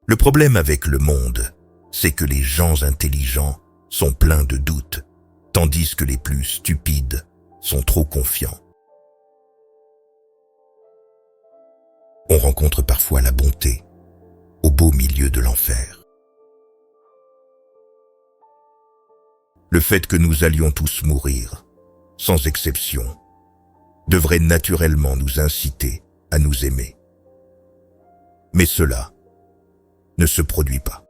Le problème avec le monde, c'est que les gens intelligents sont pleins de doutes, tandis que les plus stupides sont trop confiants. On rencontre parfois la bonté au beau milieu de l'enfer. Le fait que nous allions tous mourir, sans exception, devrait naturellement nous inciter à nous aimer. Mais cela ne se produit pas.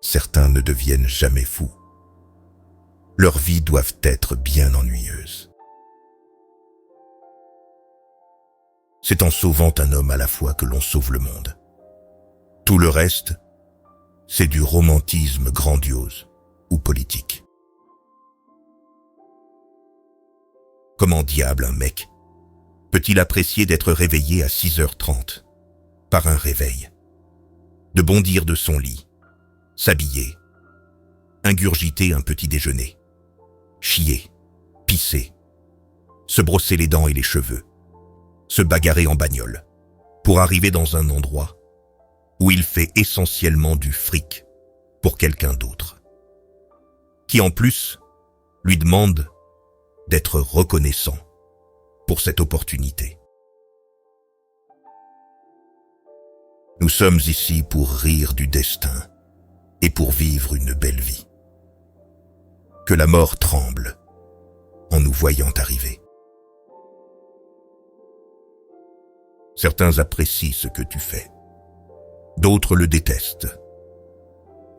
Certains ne deviennent jamais fous. Leurs vies doivent être bien ennuyeuses. C'est en sauvant un homme à la fois que l'on sauve le monde. Tout le reste, c'est du romantisme grandiose ou politique. Comment diable un mec peut-il apprécier d'être réveillé à 6h30 par un réveil, de bondir de son lit, s'habiller, ingurgiter un petit déjeuner, chier, pisser, se brosser les dents et les cheveux, se bagarrer en bagnole, pour arriver dans un endroit où il fait essentiellement du fric pour quelqu'un d'autre, qui en plus lui demande d'être reconnaissant pour cette opportunité. Nous sommes ici pour rire du destin et pour vivre une belle vie. Que la mort tremble en nous voyant arriver. Certains apprécient ce que tu fais, d'autres le détestent,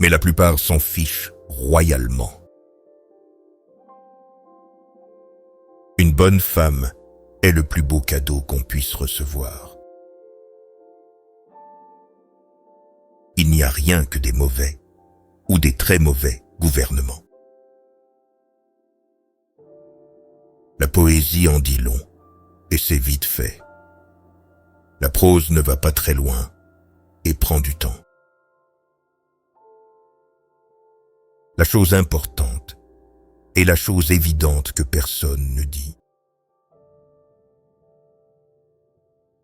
mais la plupart s'en fichent royalement. Une bonne femme est le plus beau cadeau qu'on puisse recevoir. Il n'y a rien que des mauvais ou des très mauvais gouvernements. La poésie en dit long, et c'est vite fait. La prose ne va pas très loin et prend du temps. La chose importante est la chose évidente que personne ne dit.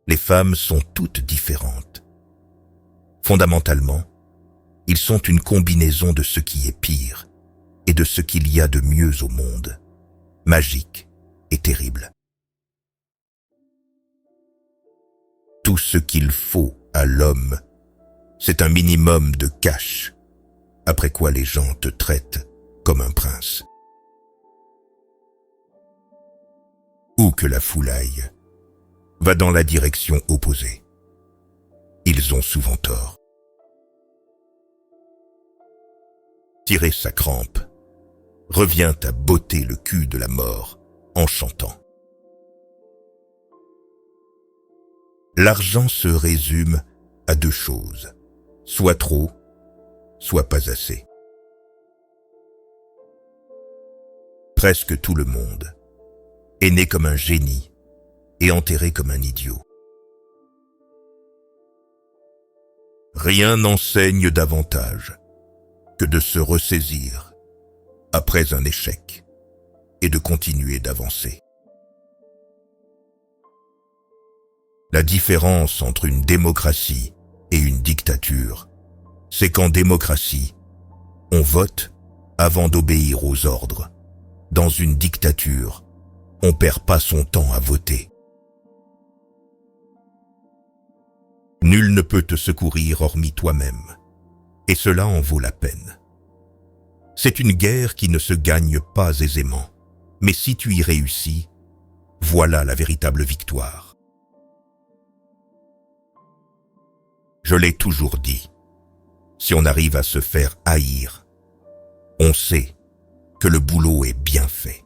Les femmes sont toutes différentes. Fondamentalement, ils sont une combinaison de ce qui est pire et de ce qu'il y a de mieux au monde, magique et terrible. Tout ce qu'il faut à l'homme, c'est un minimum de cash, après quoi les gens te traitent comme un prince. Ou que la foule aille, va dans la direction opposée. Ils ont souvent tort. Tirer sa crampe revient à botter le cul de la mort en chantant. L'argent se résume à deux choses, soit trop, soit pas assez. Presque tout le monde est né comme un génie et enterré comme un idiot. Rien n'enseigne davantage que de se ressaisir après un échec et de continuer d'avancer. La différence entre une démocratie et une dictature, c'est qu'en démocratie, on vote avant d'obéir aux ordres. Dans une dictature, on perd pas son temps à voter. Nul ne peut te secourir hormis toi-même, et cela en vaut la peine. C'est une guerre qui ne se gagne pas aisément, mais si tu y réussis, voilà la véritable victoire. Je l'ai toujours dit, si on arrive à se faire haïr, on sait que le boulot est bien fait.